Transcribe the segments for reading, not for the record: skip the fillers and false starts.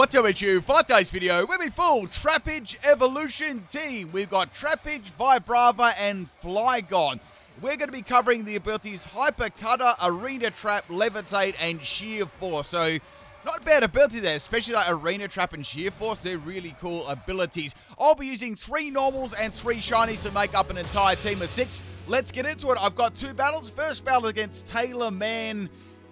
What's up with you? For today's video, we're the full Trapinch evolution team. We've got Trapinch, Vibrava, and Flygon. We're going to be covering the abilities Hyper Cutter, Arena Trap, Levitate, and Sheer Force. So, not a bad ability there, especially like Arena Trap and Sheer Force. They're really cool abilities. I'll be using 3 normals and 3 shinies to make up an entire team of 6. Let's get into it. I've got 2 battles. First battle against Taylorman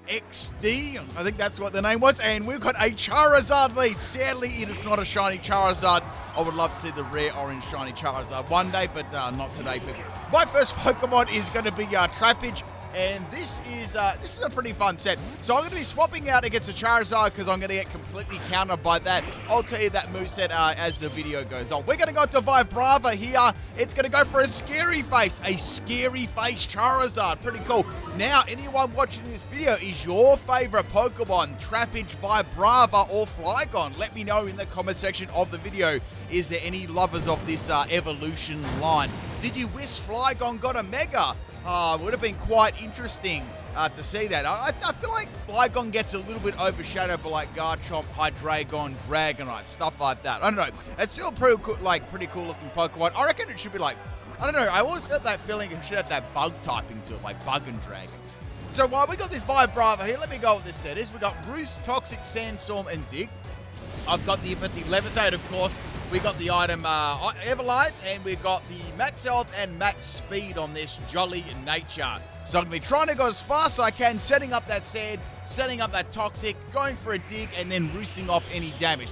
XD, I think that's what the name was, and we've got a Charizard lead. Sadly, it is not a shiny Charizard. I would love to see the rare orange shiny Charizard one day, but not today, people. My first Pokemon is going to be Trapinch, and this is a pretty fun set. So I'm going to be swapping out against a Charizard because I'm going to get completely countered by that. I'll tell you that moveset as the video goes on. We're going to go to Vibrava here. It's going to go for a scary face Charizard. Pretty cool. Now, anyone watching this video, is your favorite Pokemon Trapinch, Vibrava, or Flygon? Let me know in the comment section of the video. Is there any lovers of this evolution line? Did you wish Flygon got a Mega? It would have been quite interesting to see that. I feel like Flygon gets a little bit overshadowed by like Garchomp, Hydreigon, Dragonite, stuff like that. I don't know. It's still pretty cool looking Pokemon. I reckon it should be like, I don't know. I always felt that feeling it should have that bug typing to it, like Bug and Dragon. So we got this Vibrava here. Let me go what this set is. We got Roost, Toxic, Sandstorm, and Dig. I've got the ability Levitate, of course. We got the item Everlight, and we've got the max health and max speed on this Jolly Nature. So I'm going to be trying to go as fast as I can, setting up that Sand, setting up that Toxic, going for a Dig, and then roosting off any damage.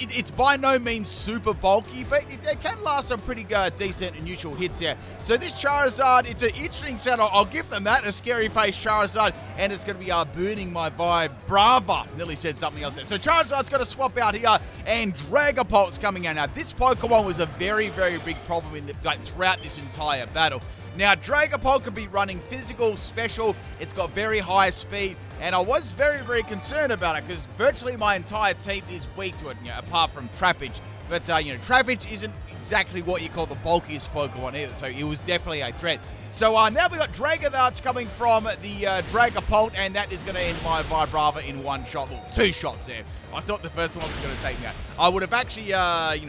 It's by no means super bulky, but it can last some pretty decent and neutral hits here. So this Charizard, it's an interesting set. I'll give them that, a scary face Charizard, and it's going to be burning my Vibrava. Nearly said something else there. So Charizard's going to swap out here, and Dragapult's coming out. Now, this Pokemon was a very, very big problem throughout this entire battle. Now, Dragapult could be running physical, special, it's got very high speed, and I was very, very concerned about it because virtually my entire team is weak to it, apart from Trapinch. But, Trapinch isn't exactly what you call the bulkiest Pokemon either, so it was definitely a threat. So now we've got Dragonarts coming from the Dragapult, and that is going to end my Vibrava in 1 shot. Well, 2 shots there. I thought the first one was going to take me out. I would have actually,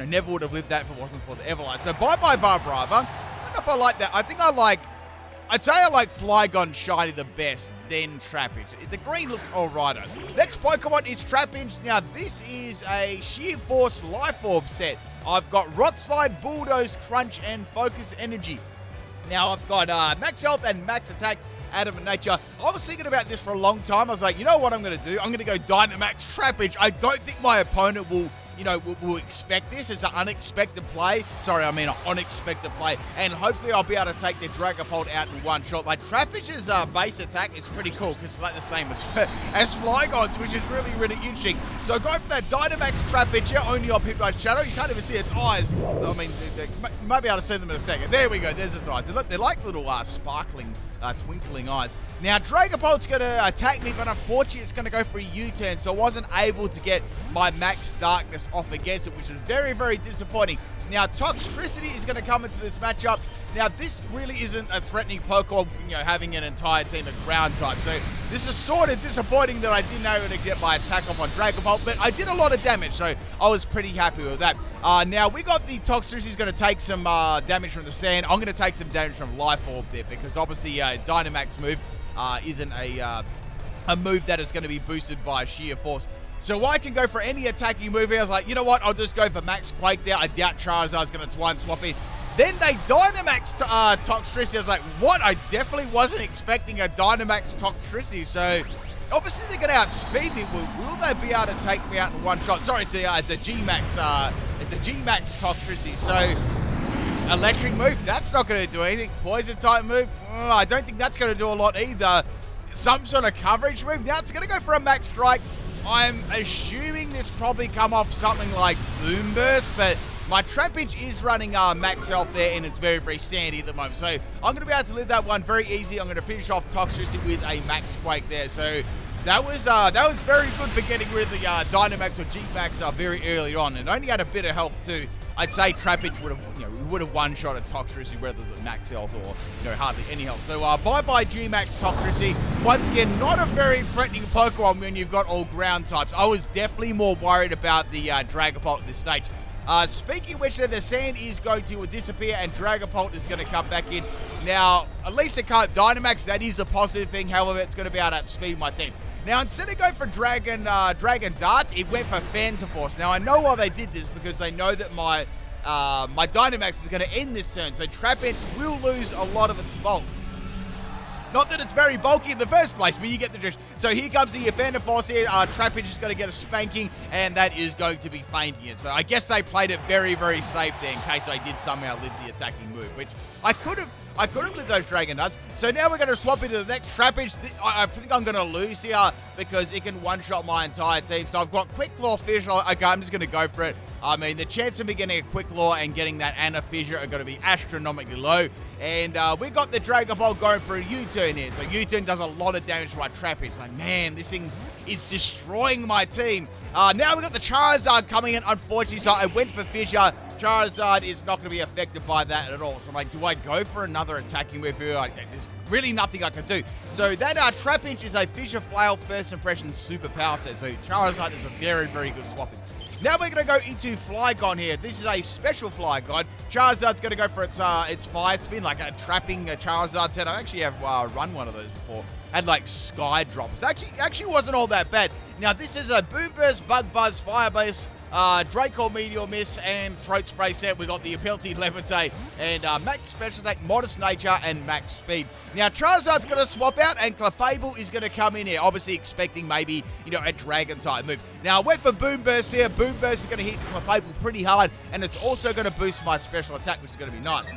never would have lived that if it wasn't for the Everlight. So bye-bye Vibrava. I don't know if I like that. I'd say I like Flygon Shiny the best, then Trapinch. The green looks alright. Next Pokemon is Trapinch. Now, this is a Sheer Force Life Orb set. I've got Rock Slide, Bulldoze, Crunch, and Focus Energy. Now, I've got Max Health and Max Attack out of nature. I was thinking about this for a long time. I was like, you know what I'm going to do? I'm going to go Dynamax Trapinch. I don't think my opponent will expect this as an unexpected play. Sorry, I mean an unexpected play. And hopefully I'll be able to take their Dragapult out in 1 shot. Like, Trapinch's base attack is pretty cool because it's like the same as Flygon's, which is really, really interesting. So go for that Dynamax Trapinch. Yeah, only on Hypnotic Shadow. You can't even see its eyes. I mean, you might be able to see them in a second. There we go. There's its eyes. They're like little sparkling twinkling eyes. Now, Dragapult's going to attack me, but unfortunately it's going to go for a U-turn, so I wasn't able to get my Max Darkness off against it, which is very, very disappointing. Now, Toxtricity is going to come into this matchup. Now, this really isn't a threatening Pokemon, having an entire team of ground type. So, this is sort of disappointing that I didn't able to get my attack off on Dragapult, but I did a lot of damage, so I was pretty happy with that. Now, we got the Toxtricity is going to take some damage from the Sand. I'm going to take some damage from Life Orb there, because obviously Dynamax move isn't a move that is going to be boosted by Sheer Force. So I can go for any attacking move here. I was like, you know what? I'll just go for Max Quake there. I doubt Charizard's going to try and swap in. Then they Dynamax Toxtricity. I was like, what? I definitely wasn't expecting a Dynamax Toxtricity. So obviously they're going to outspeed me. Will they be able to take me out in 1 shot? Sorry, it's a G-Max. It's a G-Max Toxtricity. So electric move, that's not going to do anything. Poison type move, I don't think that's going to do a lot either. Some sort of coverage move. Now it's going to go for a Max Strike. I'm assuming this probably come off something like Boom Burst, but my Trapinch is running max health there, and it's very, very sandy at the moment. So I'm going to be able to live that one very easy. I'm going to finish off Toxtricity with a Max Quake there. So that was very good for getting rid of the Dynamax or G-Max very early on, and only had a bit of health too. I'd say Trapinch would would have one-shot a Toxtricity, whether it's at max health or, hardly any health. So, bye-bye G-Max Toxtricity. Once again, not a very threatening Pokemon when you've got all ground types. I was definitely more worried about the Dragapult at this stage. Speaking of which, the sand is going to disappear and Dragapult is going to come back in. Now, at least it can't Dynamax. That is a positive thing. However, it's going to be able to outspeed my team. Now, instead of going for Dragon Dart, it went for Phantom Force. Now, I know why they did this because they know that my Dynamax is going to end this turn. So, Trapinch will lose a lot of its bulk. Not that it's very bulky in the first place, but you get the drift. So here comes the Phantom Force here. Trapinch is going to get a spanking, and that is going to be fainting it. So I guess they played it very, very safe there in case I did somehow live the attacking move, which I could have lived those Dragon Darts. So now we're going to swap into the next Trapinch. I think I'm going to lose here because it can one-shot my entire team. So I've got Quick Claw, Fissure. Okay, I'm just going to go for it. I mean, the chance of me getting a Quick Claw and getting that and a Fissure are going to be astronomically low. And we got the Dragon Ball going for a U-turn here. So U-turn does a lot of damage to my Trapinch. Like, man, this thing is destroying my team. Now we got the Charizard coming in, unfortunately. So I went for Fissure. Charizard is not going to be affected by that at all. So I'm like, do I go for another attacking move here? There's really nothing I can do. So that Trapinch is a Fissure Flail First Impression Super Power Set. So Charizard is a very, very good swapping. Now we're going to go into Flygon here. This is a special Flygon. Charizard's going to go for its Fire Spin, like a trapping Charizard set. I actually have run one of those before. Had like Sky Drops. Actually wasn't all that bad. Now this is a Boom Burst, Bug Buzz, Fire Base, Draco Meteor Miss, and Throat Spray set. We got the Ability Levitate and Max Special Attack, Modest Nature, and Max Speed. Now Charizard's going to swap out, and Clefable is going to come in here, obviously expecting maybe a Dragon type move. Now I went for Boom Burst here. Boom Burst is going to hit Clefable pretty hard, and it's also going to boost my special attack, which is going to be nice.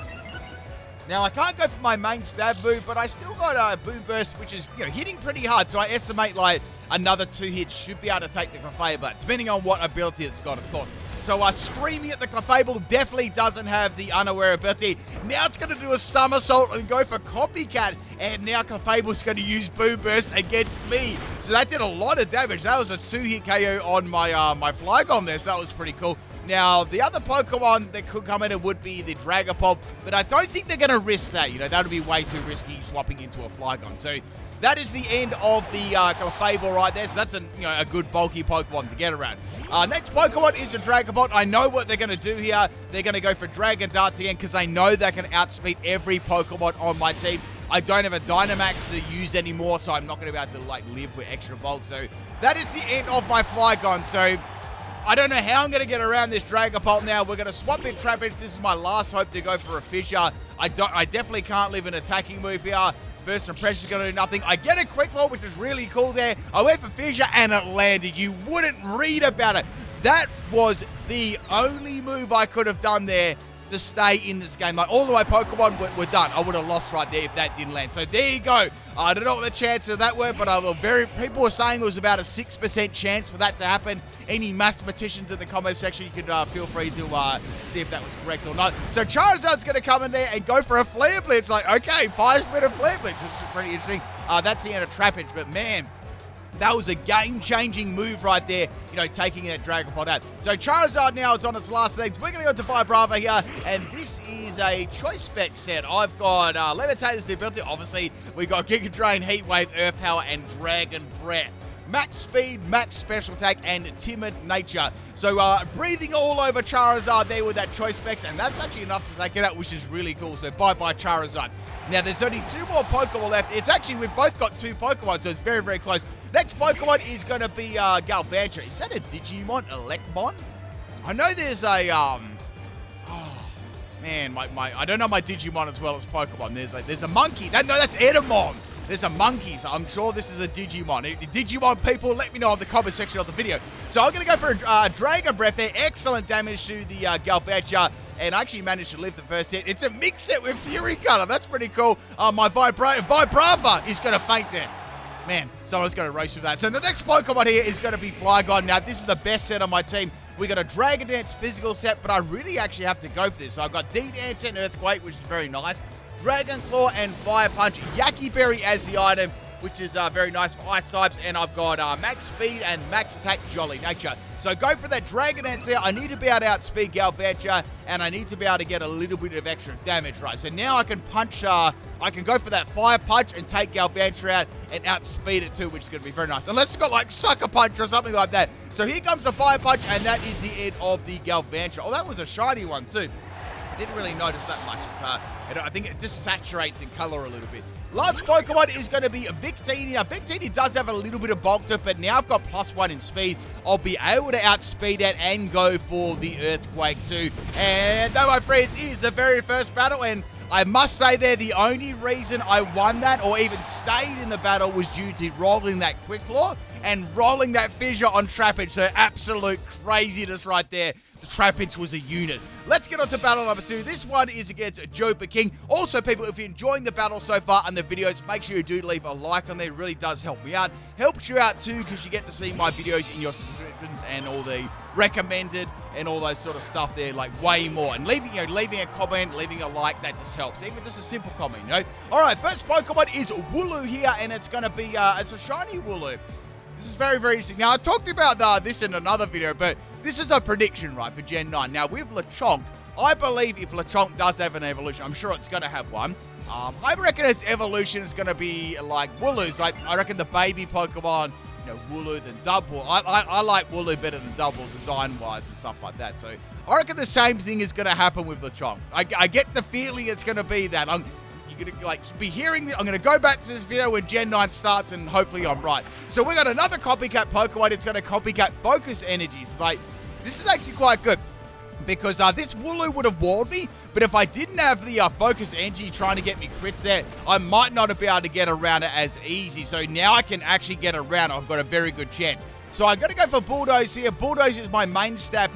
Now, I can't go for my main stab move, but I still got a Boom Burst, which is, hitting pretty hard. So I estimate, like, another 2 hits should be able to take the Clefable, depending on what ability it's got, of course. So Screaming at the Clefable definitely doesn't have the Unaware ability. Now it's going to do a Somersault and go for Copycat, and now Clefable's going to use Boom Burst against me. So that did a lot of damage. That was a 2-hit KO on my my Flygon there, so that was pretty cool. Now, the other Pokemon that could come in would be the Dragapult, but I don't think they're going to risk that. That would be way too risky swapping into a Flygon. So that is the end of the Clefable right there. So that's a good bulky Pokemon to get around. Next Pokemon is the Dragapult. I know what they're going to do here. They're going to go for Dragon Darts again because they know they can outspeed every Pokemon on my team. I don't have a Dynamax to use anymore, so I'm not going to be able to live with extra bulk. So that is the end of my Flygon. So I don't know how I'm going to get around this Dragapult now. We're going to swap in Trapinch. This is my last hope to go for a Fissure. I definitely can't live an attacking move here. First Impression is going to do nothing. I get a Quick Claw, which is really cool there. I went for Fissure, and it landed. You wouldn't read about it. That was the only move I could have done there to stay in this game. Like, all of my Pokemon were done. I would have lost right there if that didn't land. So there you go. I don't know what the chances of that were, but people were saying it was about a 6% chance for that to happen. Any mathematicians in the comment section, you can feel free to see if that was correct or not. So Charizard's going to come in there and go for a Flare Blitz. Like, okay, 5-spin of Flare Blitz, which is pretty interesting. That's the end of Trapinch, but man, that was a game-changing move right there, taking that Dragapult out. So Charizard now is on its last legs. We're going to go to Vibrava here, and this is a Choice Spec set. I've got Levitate as the ability. Obviously, we've got Giga Drain, Heat Wave, Earth Power, and Dragon Breath. Max Speed, Max Special Attack, and Timid Nature. So breathing all over Charizard there with that Choice Specs, and that's actually enough to take it out, which is really cool. So bye-bye Charizard. Now, there's only 2 more Pokemon left. It's actually, we've both got 2 Pokemon, so it's very, very close. Next Pokemon is going to be Galvantula. Is that a Digimon? Electmon? I know there's a, man, I don't know my Digimon as well as Pokemon. There's a monkey. No, that's Edamon. There's a monkey, so I'm sure this is a Digimon. Digimon people, let me know in the comment section of the video. So I'm going to go for a Dragon Breath there. Excellent damage to the Galvantula, and I actually managed to live the first hit. It's a mix set with Fury Cutter. That's pretty cool. My Vibrava is going to faint there. Man, someone's going to race with that. So the next Pokemon here is going to be Flygon. Now, this is the best set on my team. We got a Dragon Dance physical set, but I really actually have to go for this. So I've got D-Dance and Earthquake, which is very nice. Dragon Claw and Fire Punch. Yaki Berry as the item, which is very nice for Ice types. And I've got Max Speed and Max Attack Jolly Nature. So go for that Dragon Dance there. I need to be able to outspeed Galvantula, and I need to be able to get a little bit of extra damage, right? So now I can punch, I can go for that Fire Punch and take Galvantula out and outspeed it too, which is going to be very nice. Unless it's got like Sucker Punch or something like that. So here comes the Fire Punch, and that is the end of the Galvantula. Oh, that was a shiny one too. Didn't really notice that much. I think it just saturates in color a little bit. Last Pokemon is going to be Victini. Now, Victini does have a little bit of bulk to it, but now I've got +1 in speed. I'll be able to outspeed it and go for the Earthquake too. And that, my friends, is the very first battle. And I must say there, the only reason I won that or even stayed in the battle was due to rolling that Quick Claw and rolling that Fissure on Trapinch. So absolute craziness right there. The Trapinch was a unit. Let's get on to battle number 2. This one is against Joper King. Also, people, if you're enjoying the battle so far and the videos, make sure you do leave a like on there. It really does help me out. Helps you out too, because you get to see my videos in your subscriptions and all the recommended and all those sort of stuff there, like way more. And leaving a comment, leaving a like, that just helps. Even just a simple comment, All right, first Pokemon is Wooloo here, and it's going to be, it's a shiny Wooloo. This is very, very interesting. Now, I talked about this in another video, but this is a prediction, right, for Gen 9. Now, with Lechonk, I believe if Lechonk does have an evolution, I'm sure it's going to have one. I reckon its evolution is going to be like Wooloo's. Like, I reckon the baby Pokemon, Wooloo than Double. I like Wooloo better than Double design-wise and stuff like that. So, I reckon the same thing is going to happen with Lechonk. I get the feeling it's going to be that. You're going to be hearing this. I'm going to go back to this video when Gen 9 starts, and hopefully I'm right. So we got another copycat Pokemon. It's going to copycat Focus Energies. Like, this is actually quite good, because this Wooloo would have warned me, but if I didn't have the Focus Energy trying to get me crits there, I might not have been able to get around it as easy. So now I can actually get around it. I've got a very good chance. So I'm going to go for Bulldoze here. Bulldoze is my main stab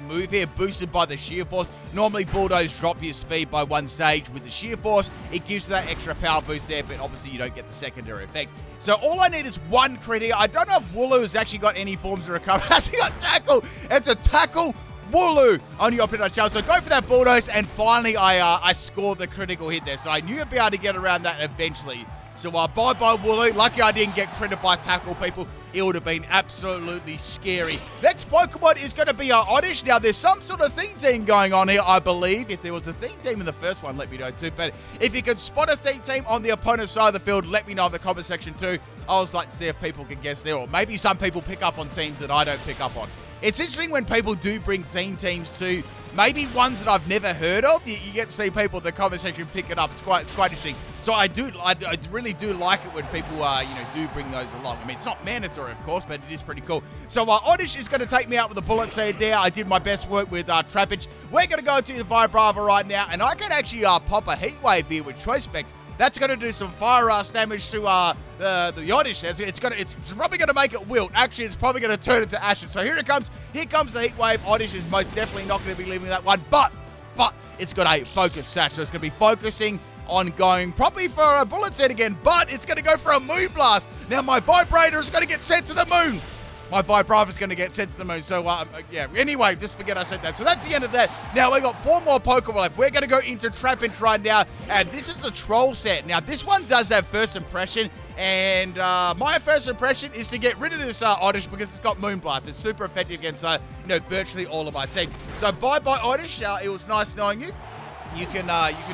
move here, boosted by the Sheer Force. Normally, Bulldoze drop your speed by 1 stage. With the Sheer Force, it gives you that extra power boost there, but obviously you don't get the secondary effect. So all I need is 1 crit here. I don't know if Wooloo has actually got any forms of recovery. Has he got Tackle? It's a Tackle Wooloo on your Optic channel. So go for that Bulldoze, and finally I scored the critical hit there. So I knew I'd be able to get around that eventually. So bye-bye Wooloo. Lucky I didn't get critted by Tackle, people. It would have been absolutely scary. Next Pokemon is going to be Oddish. Now, there's some sort of theme team going on here, I believe. If there was a theme team in the first one, let me know too. But if you can spot a theme team on the opponent's side of the field, let me know in the comment section too. I always like to see if people can guess there, or maybe some people pick up on teams that I don't pick up on. It's interesting when people do bring theme teams to maybe ones that I've never heard of. You get to see people in the comment section pick it up. It's quite interesting. So I really do like it when people do bring those along. I mean, it's not mandatory, of course, but it is pretty cool. So Oddish is going to take me out with a Bullet Seed there. I did my best work with Trapinch. We're going to go to the Vibrava right now, and I can actually pop a Heat Wave here with Choice Spect. That's going to do some fire damage to the Oddish. It's probably going to make it wilt. Actually, it's probably going to turn it to ashes. So here it comes. Here comes the Heat Wave. Oddish is most definitely not going to be leaving that one, but it's got a Focus Sash, so it's going to be focusing on going probably for a Bullet Set again, but it's going to go for a Moonblast. Now my Vibrator is going to get sent to the moon. My Vibrava is going to get sent to the moon. So, yeah, anyway, just forget I said that. So that's the end of that. Now, we got 4 more Pokemon left. We're going to go into Trapinch right now, and this is the Troll set. Now, this one does have First Impression, and my first impression is to get rid of this Oddish because it's got Moonblast. It's super effective against, virtually all of my team. So, bye-bye, Oddish. It was nice knowing you. You can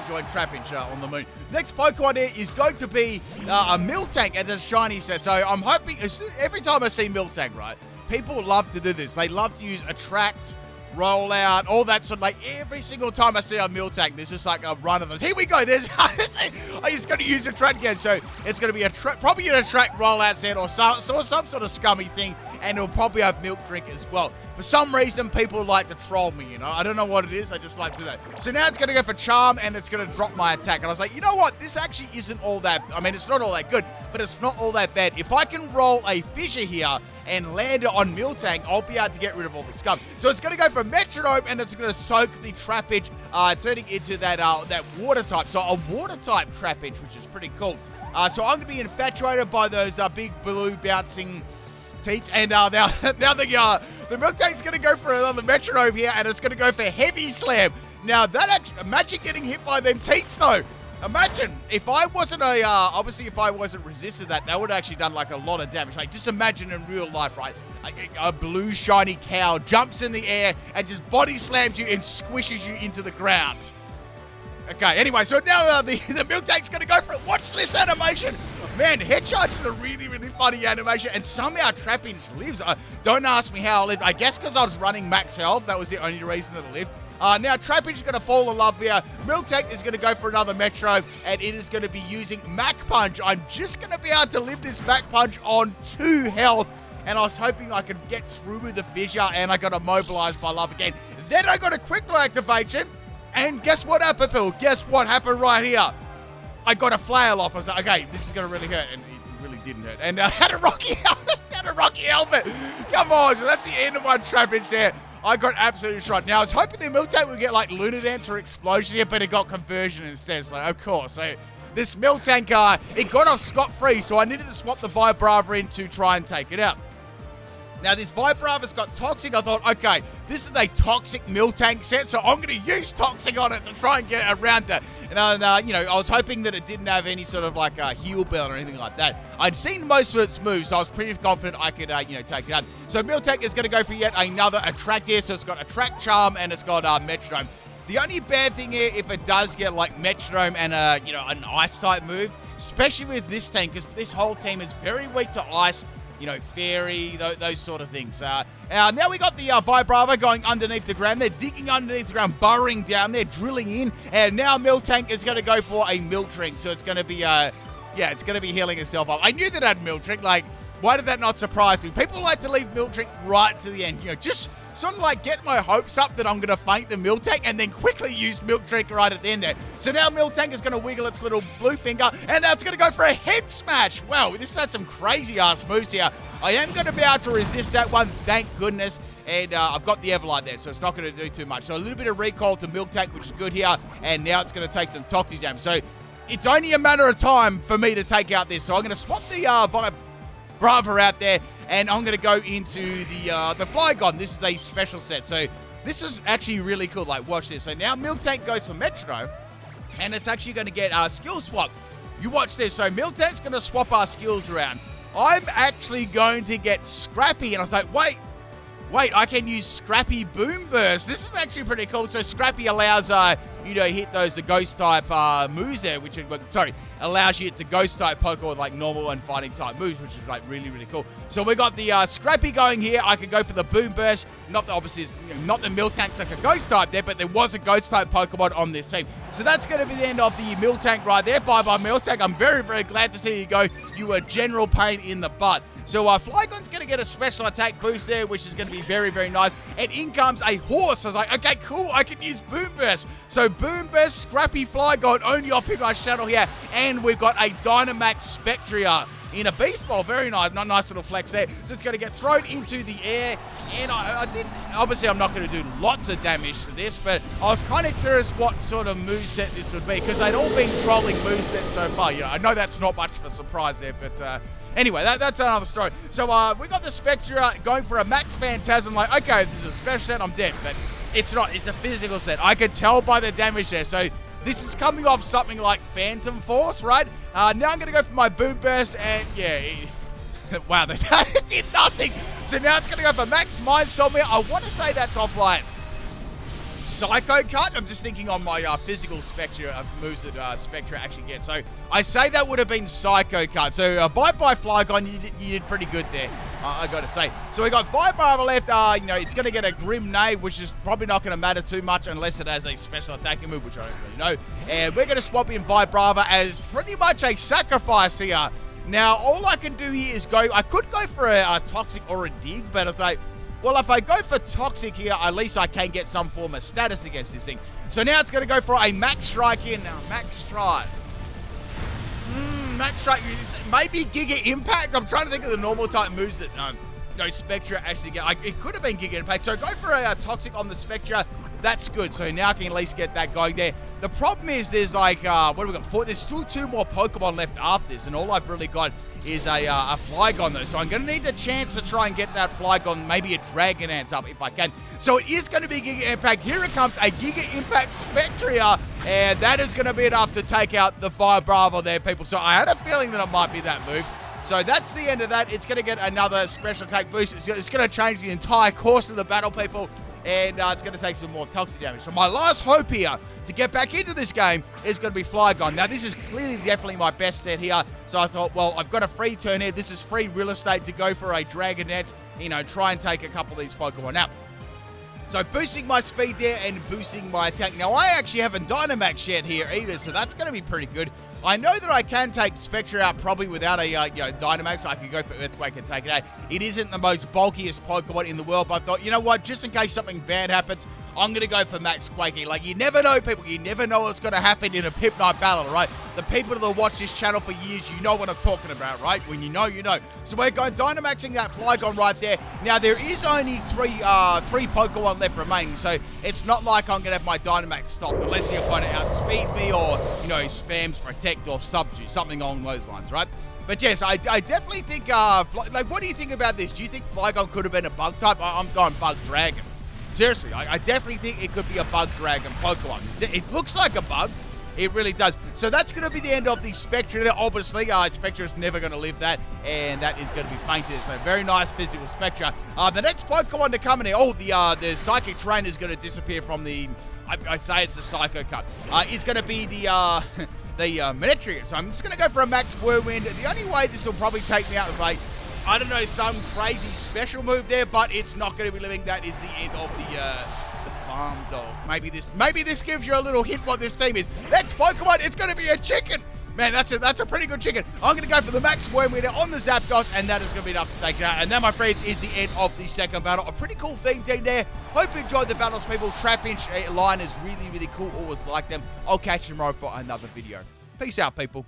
join Trapinch on the moon. Next Pokemon here is going to be a Miltank as a shiny set. So I'm hoping, every time I see Miltank, right, people love to do this. They love to use Attract, Rollout, all that sort of, like, every single time I see a Miltank, there's just like a run of those. Here we go. There's, I just got to use Attract again. So it's going to be probably an Attract Rollout set or some sort of scummy thing, and it'll probably have Milk Drink as well. For some reason, people like to troll me, I don't know what it is. I just like to do that. So now it's going to go for Charm, and it's going to drop my attack. And I was like, you know what? This actually isn't all that, I mean, it's not all that good, but it's not all that bad. If I can roll a Fissure here and land it on Miltank, I'll be able to get rid of all the scum. So it's going to go for Metronome, and it's going to soak the Trapinch, turning into that water type. So a water type Trapinch, which is pretty cool. So I'm going to be infatuated by those big blue bouncing teats. And now the Miltank's going to go for another Metronome here, and it's going to go for Heavy Slam. Now imagine getting hit by them teats though. Imagine if I wasn't obviously if I wasn't resisted that would have actually done like a lot of damage. Like, just imagine in real life, right? a blue shiny cow jumps in the air and just body slams you and squishes you into the ground. Okay, anyway, so now the Miltank's going to go for it. Watch this animation. Man, Headshots is a really, really funny animation, and somehow Trapinch lives. Don't ask me how I lived. I guess because I was running max health. That was the only reason that I lived. Now, Trapinch is going to fall in love here. Miltank is going to go for another Metro, and it is going to be using Mac Punch. I'm just going to be able to live this Mac Punch on 2 health, and I was hoping I could get through with the fissure, and I got immobilized by love again. Then I got a quick activation, and guess what happened, Phil? Guess what happened right here? I got a flail off. I was like, okay, this is going to really hurt. And it really didn't hurt. And had a rocky helmet. Come on. So that's the end of my Trapinch there. I got absolutely shot. Now, I was hoping the Miltank would get like Lunar Dance or Explosion here, but it got Conversion instead. So, of course. So this Miltank, it got off scot-free. So I needed to swap the Vibrava in to try and take it out. Now, this Vibrava's got Toxic. I thought, okay, this is a Toxic Miltank set, so I'm going to use Toxic on it to try and get around it. And, you know, I was hoping that it didn't have any sort of, like, heal bell or anything like that. I'd seen most of its moves, so I was pretty confident I could, you know, take it out. So Miltank is going to go for yet another Attract here. So it's got Attract, Charm, and it's got Metronome. The only bad thing here, if it does get, like, Metronome and, you know, an Ice-type move, especially with this team, because this whole team is very weak to Ice, you know, Fairy, those sort of things. Now we got the Vibrava going underneath the ground. They're digging underneath the ground, burrowing down there, drilling in. And now Miltank is going to go for a Miltank. So it's going to be, yeah, it's going to be healing itself up. I knew that had Miltank. Like, why did that not surprise me? People like to leave Miltank right to the end. You know, just sort of like get my hopes up that I'm going to feint the Miltank and then quickly use Miltank right at the end there. So now Miltank is going to wiggle its little blue finger, and now it's going to go for a head smash. Wow, this had some crazy-ass moves here. I am going to be able to resist that one, thank goodness. And I've got the Everlight there, so it's not going to do too much. So a little bit of recall to Miltank, which is good here. And now it's going to take some Toxic damage. So it's only a matter of time for me to take out this. So I'm going to swap the Vibrava out there, and I'm going to go into the Flygon. This is a special set, so this is actually really cool. Like, watch this. So now Miltank goes for Metronome, and it's actually going to get skill swap. You watch this. So Miltank's going to swap our skills around. I'm actually going to get Scrappy, and I was like, wait, I can use Scrappy Boom Burst. This is actually pretty cool. So Scrappy allows, you know, hit those ghost type moves there, which allows you to ghost type Pokemon with like normal and fighting type moves, which is like really, really cool. So we got the Scrappy going here. I could go for the Boom Burst. Not the obviously, you know, not the Miltank's like a ghost type there, but there was a ghost type Pokemon on this team. So that's going to be the end of the Miltank right there. Bye bye Miltank. I'm very, very glad to see you go. You were general pain in the butt. So Flygon's going to get a special attack boost there, which is going to be very, very nice. And in comes a horse. I was like, okay, cool. I can use Boom Burst. So Boom Burst, Scrappy Flygon, only off in my channel here. And we've got a Dynamax Spectria in a Beast Ball. Very nice. Nice little flex there. So it's going to get thrown into the air. And I didn't, obviously I'm not going to do lots of damage to this, but I was kind of curious what sort of moveset this would be, because they'd all been trolling movesets so far. You know, I know that's not much of a surprise there, but anyway, that's another story. So we got the Spectra going for a Max Phantasm. Like, okay, this is a special set, I'm dead. But it's not. It's a physical set. I could tell by the damage there. So this is coming off something like Phantom Force, right? Now I'm going to go for my Boom Burst, and yeah, wow, that did nothing. So now it's going to go for Max Mind Storm here. I want to say that's off like Psycho Cut. I'm just thinking on my physical Spectra moves that Spectra actually gets. So I say that would have been Psycho Cut. So bye-bye Flygon, you did pretty good there, I got to say. So we got Vibrava left. You know, it's going to get a Grim Neigh, which is probably not going to matter too much unless it has a special attacking move, which I don't really know. And we're going to swap in Vibrava as pretty much a sacrifice here. Now, all I can do here is go, I could go for a Toxic or a Dig, but it's like, well, if I go for Toxic here, at least I can get some form of status against this thing. So now it's going to go for a Max Strike here. Now, Max Strike. Max Strike, maybe Giga Impact. I'm trying to think of the normal type moves that no Spectra actually get. It could have been Giga Impact. So go for a Toxic on the Spectra. That's good. So now I can at least get that going there. The problem is there's like, what have we got? There's still 2 more Pokemon left after this, and all I've really got is a Flygon though. So I'm going to need the chance to try and get that Flygon, maybe a Dragonance up if I can. So it is going to be Giga Impact. Here it comes, a Giga Impact Spectria, and that is going to be enough to take out the Vibrava there, people. So I had a feeling that it might be that move. So that's the end of that. It's going to get another special attack boost. It's going to change the entire course of the battle, people. And it's going to take some more toxic damage. So my last hope here to get back into this game is going to be Flygon. Now, this is clearly definitely my best set here. So I thought, well, I've got a free turn here. This is free real estate to go for a Dragonette, you know, try and take a couple of these Pokemon out. So boosting my speed there and boosting my attack. Now, I actually haven't Dynamax yet here either, so that's going to be pretty good. I know that I can take Spectre out probably without a Dynamax. I can go for Earthquake and take it out. It isn't the most bulkiest Pokemon in the world, but I thought, you know what, just in case something bad happens, I'm going to go for Max Quakey. Like, you never know, people. You never know what's going to happen in a Pip Night battle, right? The people that have watched this channel for years, you know what I'm talking about, right? When you know, you know. So we're going Dynamaxing that Flygon right there. Now, there is only three Pokemon left remaining, so it's not like I'm going to have my Dynamax stop unless the opponent outspeeds me or, you know, spams Protect or Subdue, something along those lines, right? But yes, I definitely think, like, what do you think about this? Do you think Flygon could have been a Bug type? I'm going Bug Dragon. Seriously, I definitely think it could be a Bug Dragon Pokemon. It looks like a bug. It really does. So that's going to be the end of the Spectre there. Obviously, Spectre is never going to live that, and that is going to be fainted. So very nice physical Spectre. The next Pokemon to come in here, the Psychic Terrain is going to disappear from the, I say it's the Psycho Cut. It's going to be the Manectrius. So I'm just going to go for a Max Whirlwind. The only way this will probably take me out is like, I don't know, some crazy special move there, but it's not going to be living. That is the end of the Farm Dog. Maybe this gives you a little hint what this team is. Next Pokemon, it's going to be a chicken. Man, that's a pretty good chicken. I'm going to go for the Max Whirlwind on the Zapdos, and that is going to be enough to take it out. And that, my friends, is the end of the second battle. A pretty cool theme team there. Hope you enjoyed the battles, people. Trapinch line is really, really cool. Always like them. I'll catch you tomorrow for another video. Peace out, people.